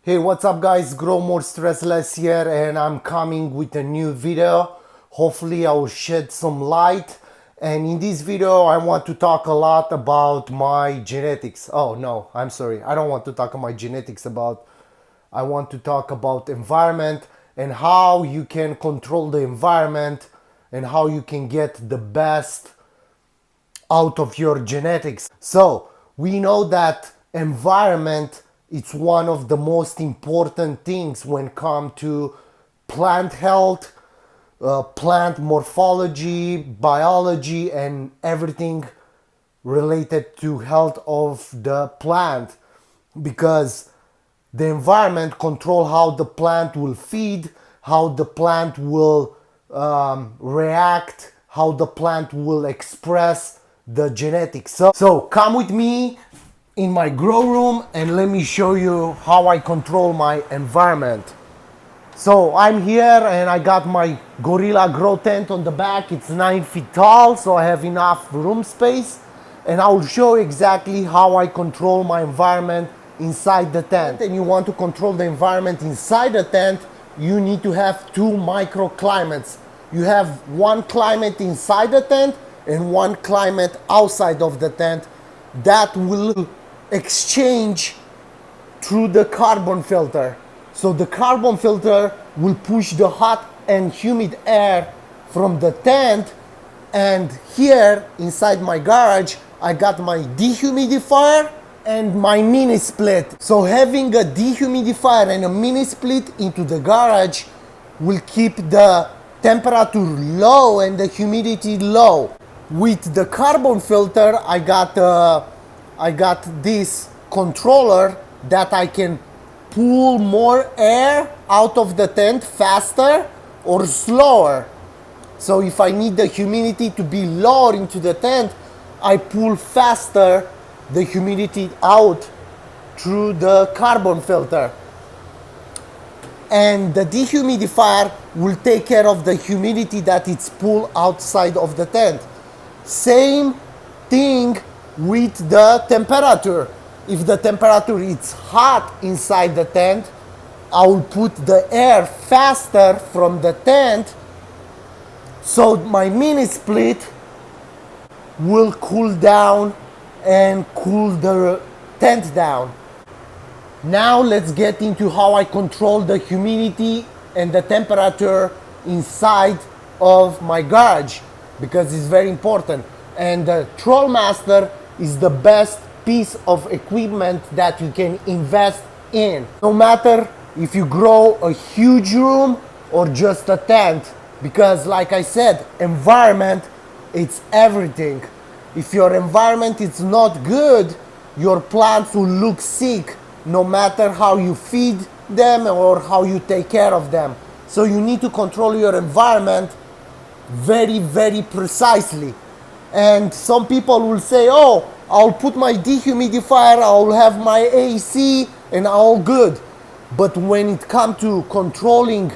Hey, what's up guys? Grow More Stress Less here, and I'm coming with a new video. Hopefully I will shed some light, and in this video I want to talk a lot about my genetics. Oh no, I'm sorry, I don't want to talk about my genetics. I want to talk about environment and how you can control the environment and how you can get the best out of your genetics. So we know that environment it's one of the most important things when come to plant health, plant morphology, biology, and everything related to health of the plant, because the environment control how the plant will feed, how the plant will react, how the plant will express the genetics. So come with me in my grow room and let me show you how I control my environment. So I'm here and I got my Gorilla grow tent on the back. It's 9 feet tall, so I have enough room space, and I will show exactly how I control my environment inside the tent. And you want to control the environment inside the tent, you need to have two microclimates. You have one climate inside the tent and one climate outside of the tent that will exchange through the carbon filter. So the carbon filter will push the hot and humid air from the tent, and here inside my garage I got my dehumidifier and my mini split. So having a dehumidifier and a mini split into the garage will keep the temperature low and the humidity low. With the carbon filter I got this controller that I can pull more air out of the tent faster or slower. So if I need the humidity to be lower into the tent, I pull faster the humidity out through the carbon filter. And the dehumidifier will take care of the humidity that it's pulled outside of the tent. Same thing with the temperature. If the temperature is hot inside the tent, I will put the air faster from the tent, so my mini split will cool down and cool the tent down. Now let's get into how I control the humidity and the temperature inside of my garage, because it's very important. And the Trollmaster is the best piece of equipment that you can invest in. No matter if you grow a huge room or just a tent, because like I said, environment, it's everything. If your environment is not good, your plants will look sick, no matter how you feed them or how you take care of them. So you need to control your environment very, very precisely. And some people will say, oh, I'll put my dehumidifier, I'll have my AC, and all good. But when it comes to controlling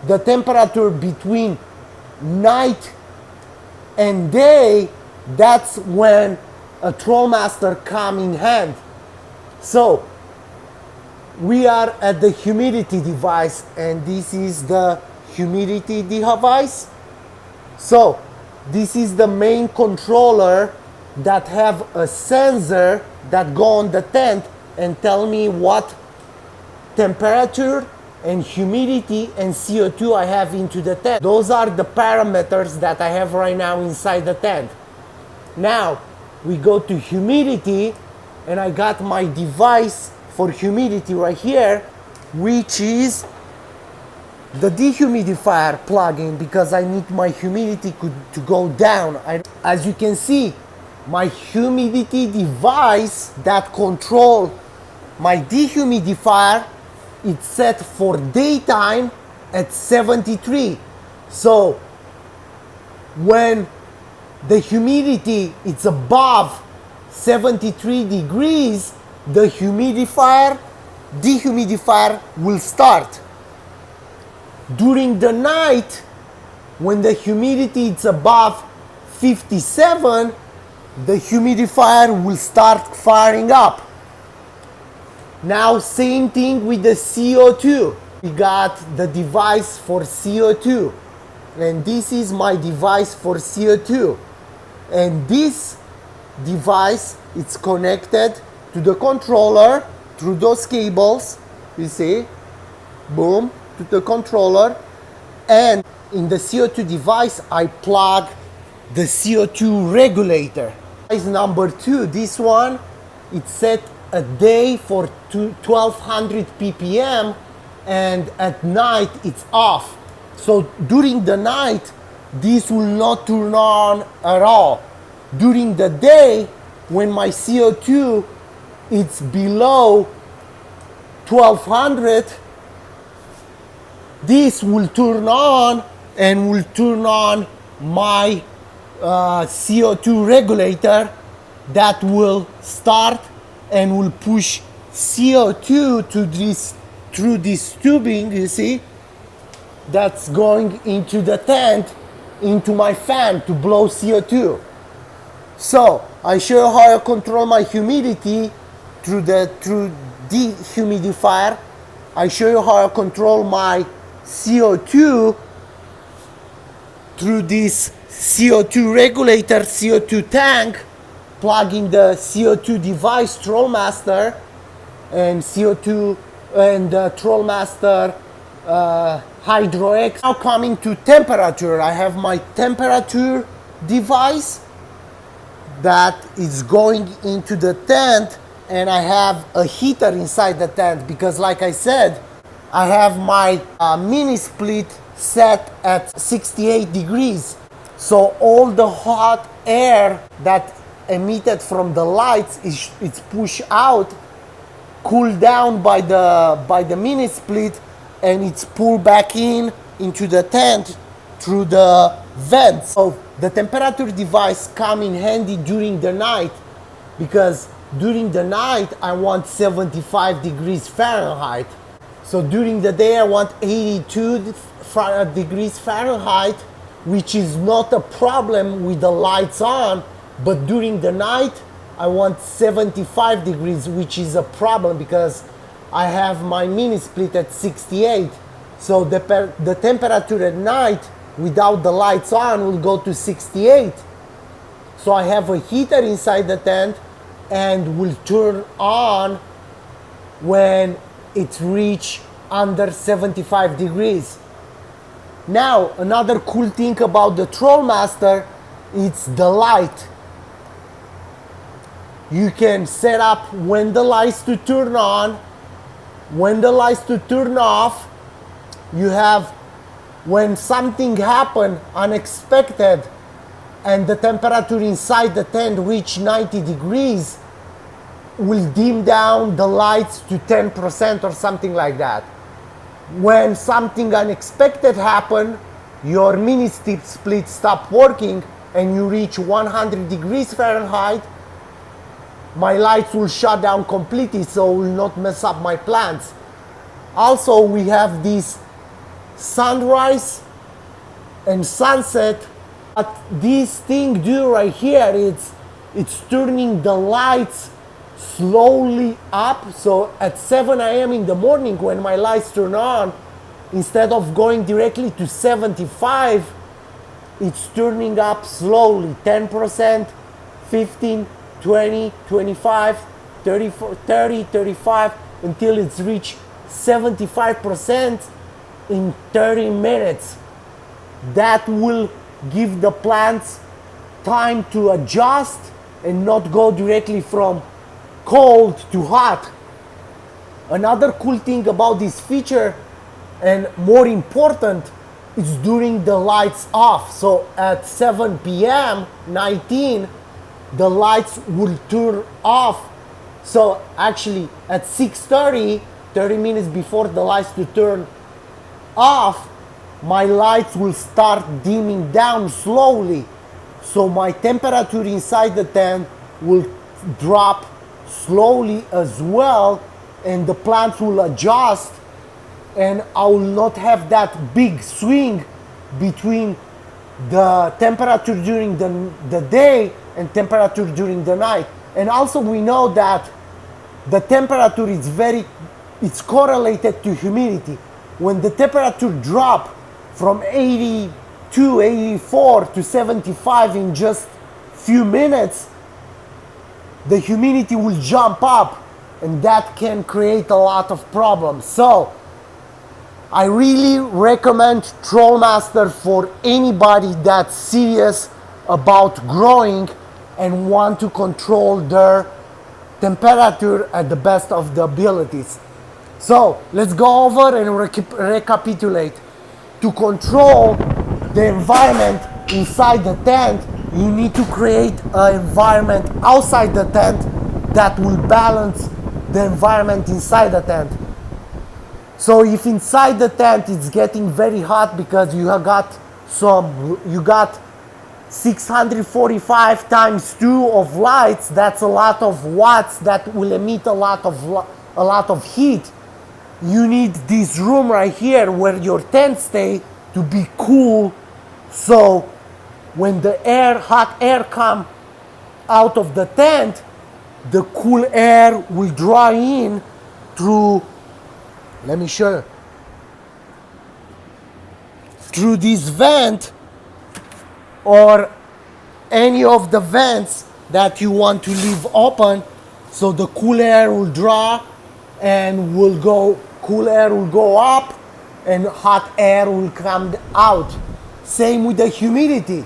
the temperature between night and day, that's when a Trollmaster comes in hand. So we are at the humidity device, and this is the humidity device. So this is the main controller that have a sensor that go on the tent and tell me what temperature and humidity and CO2 I have into the tent. Those are the parameters that I have right now inside the tent. Now we go to humidity, and I got my device for humidity right here, which is the dehumidifier plug-in, because I need my humidity to go down. As you can see, my humidity device that control my dehumidifier, it's set for daytime at 73. So when the humidity is above 73 degrees, the dehumidifier will start. During the night, when the humidity is above 57, the humidifier will start firing up. Now same thing with the CO2. We got the device for CO2, and this is my device for CO2, and this device it's connected to the controller through those cables, you see, boom, to the controller. And in the CO2 device I plug the CO2 regulator. Device number 2, this one, it's set a day for 1200 ppm, and at night it's off. So during the night this will not turn on at all. During the day, when my CO2 it's below 1200, this will turn on and will turn on my CO2 regulator that will start and will push CO2 to this, through this tubing, you see, that's going into the tent, into my fan to blow CO2. So I show you how I control my humidity through the dehumidifier. I show you how I control my CO2 through this CO2 regulator, CO2 tank, plugging the CO2 device, Trollmaster, and CO2 and Trollmaster Hydro X. Now coming to temperature, I have my temperature device that is going into the tent, and I have a heater inside the tent because, like I said, I have my mini split set at 68 degrees. So all the hot air that emitted from the lights is pushed out, cooled down by the mini split, and it's pulled back into the tent through the vents. So the temperature device come in handy during the night, because during the night I want 75 degrees Fahrenheit. So during the day I want 82 degrees Fahrenheit, which is not a problem with the lights on, but during the night I want 75 degrees, which is a problem because I have my mini split at 68. So the temperature at night without the lights on will go to 68. So I have a heater inside the tent and will turn on when it reach under 75 degrees. Now another cool thing about the Trollmaster, it's the light. You can set up when the lights to turn on, when the lights to turn off. You have when something happen unexpected and the temperature inside the tent reach 90 degrees, will dim down the lights to 10% or something like that. When something unexpected happen, your mini split stop working and you reach 100 degrees Fahrenheit, my lights will shut down completely, so will not mess up my plants. Also, we have this sunrise and sunset. What this thing do right here, it's turning the lights slowly up. So at 7 a.m. in the morning when my lights turn on, instead of going directly to 75, it's turning up slowly, 10%, 15, 20, 25, 30, 35, until it's reached 75% in 30 minutes. That will give the plants time to adjust and not go directly from cold to hot. Another cool thing about this feature, and more important, is during the lights off. So at 7 p.m. 19, the lights will turn off. So actually at 6:30, 30 minutes before the lights to turn off, my lights will start dimming down slowly. So my temperature inside the tent will drop slowly as well, and the plants will adjust, and I will not have that big swing between the temperature during the day and temperature during the night. And also we know that the temperature is it's correlated to humidity. When the temperature drop from 82, 84 to 75 in just few minutes, the humidity will jump up, and that can create a lot of problems. So I really recommend Trollmaster for anybody that's serious about growing and want to control their temperature at the best of the abilities. So let's go over and recapitulate. To control the environment inside the tent, you need to create an environment outside the tent that will balance the environment inside the tent. So if inside the tent it's getting very hot because you got 645 times 2 of lights, that's a lot of watts that will emit a lot of heat. You need this room right here where your tent stay to be cool, so when the hot air come out of the tent, the cool air will draw in through, let me show you, through this vent or any of the vents that you want to leave open, so the cool air will draw and cool air will go up and hot air will come out. Same with the humidity.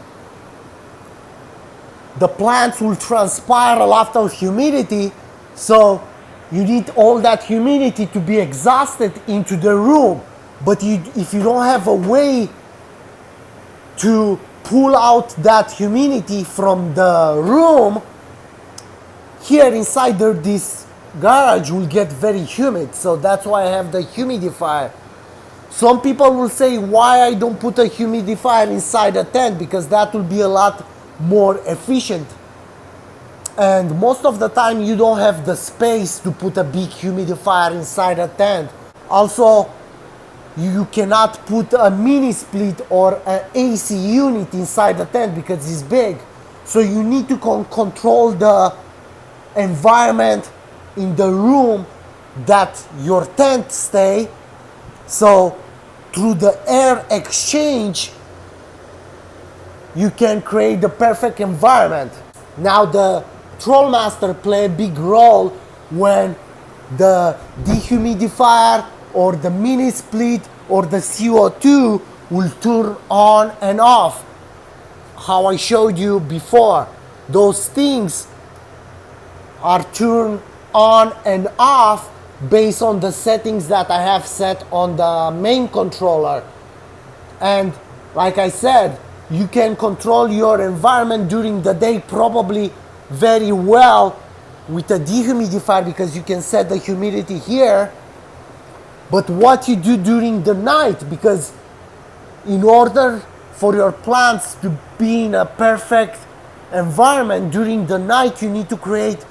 The plants will transpire a lot of humidity, so you need all that humidity to be exhausted into the room. But if you don't have a way to pull out that humidity from the room, here inside this garage will get very humid. So that's why I have the humidifier. Some people will say, why I don't put a humidifier inside a tent? Because that will be a lot more efficient. And most of the time you don't have the space to put a big humidifier inside a tent. Also, you cannot put a mini split or an AC unit inside the tent because it's big. So you need to control the environment in the room that your tent stay. So through the air exchange, you can create the perfect environment. Now the Trollmaster play a big role when the dehumidifier or the mini split or the CO2 will turn on and off. How I showed you before, those things are turned on and off based on the settings that I have set on the main controller. And like I said, you can control your environment during the day probably very well with a dehumidifier because you can set the humidity here. But what you do during the night, because in order for your plants to be in a perfect environment during the night, you need to create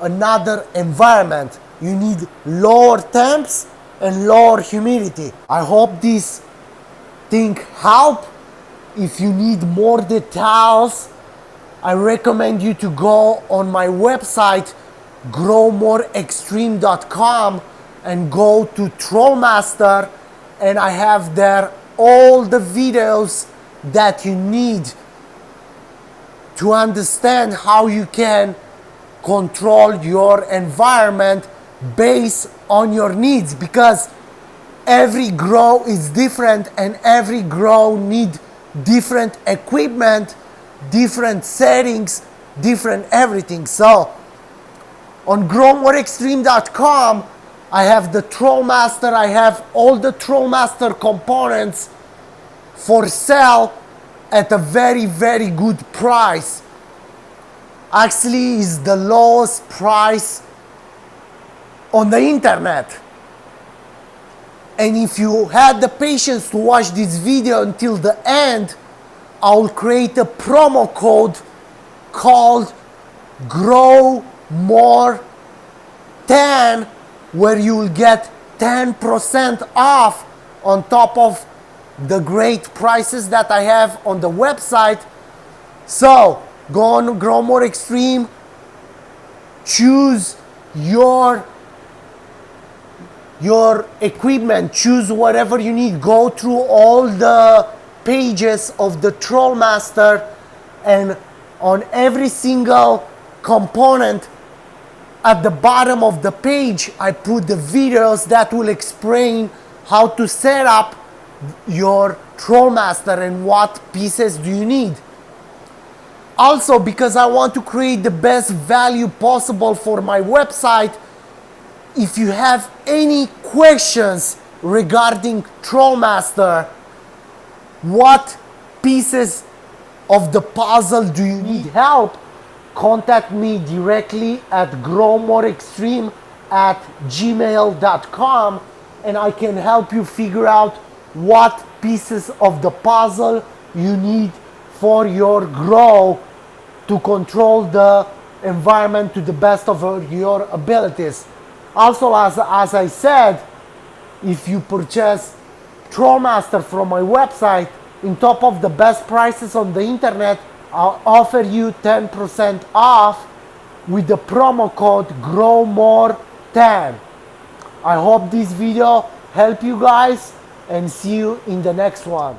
another environment. You need lower temps and lower humidity. I hope this thing help. If you need more details, I recommend you to go on my website growmoreextreme.com and go to Trollmaster, and I have there all the videos that you need to understand how you can control your environment based on your needs, because every grow is different and every grow need different equipment, different settings, different everything. So on growmoreextreme.com I have the Trollmaster, I have all the Trollmaster components for sale at a very, very good price. Actually, is the lowest price on the internet. And if you had the patience to watch this video until the end, I will create a promo code called GrowMore10, where you will get 10% off on top of the great prices that I have on the website. So go on Grow More Extreme, choose your equipment, choose whatever you need, go through all the pages of the Trollmaster, and on every single component at the bottom of the page I put the videos that will explain how to set up your Trollmaster and what pieces do you need. Also, because I want to create the best value possible for my website, if you have any questions regarding Trollmaster, what pieces of the puzzle do you need help, contact me directly at growmoreextreme@gmail.com, and I can help you figure out what pieces of the puzzle you need for your grow to control the environment to the best of your abilities. Also, as I said, if you purchase Trollmaster from my website, on top of the best prices on the internet, I'll offer you 10% off with the promo code GROWMORE10. I hope this video helped you guys, and see you in the next one.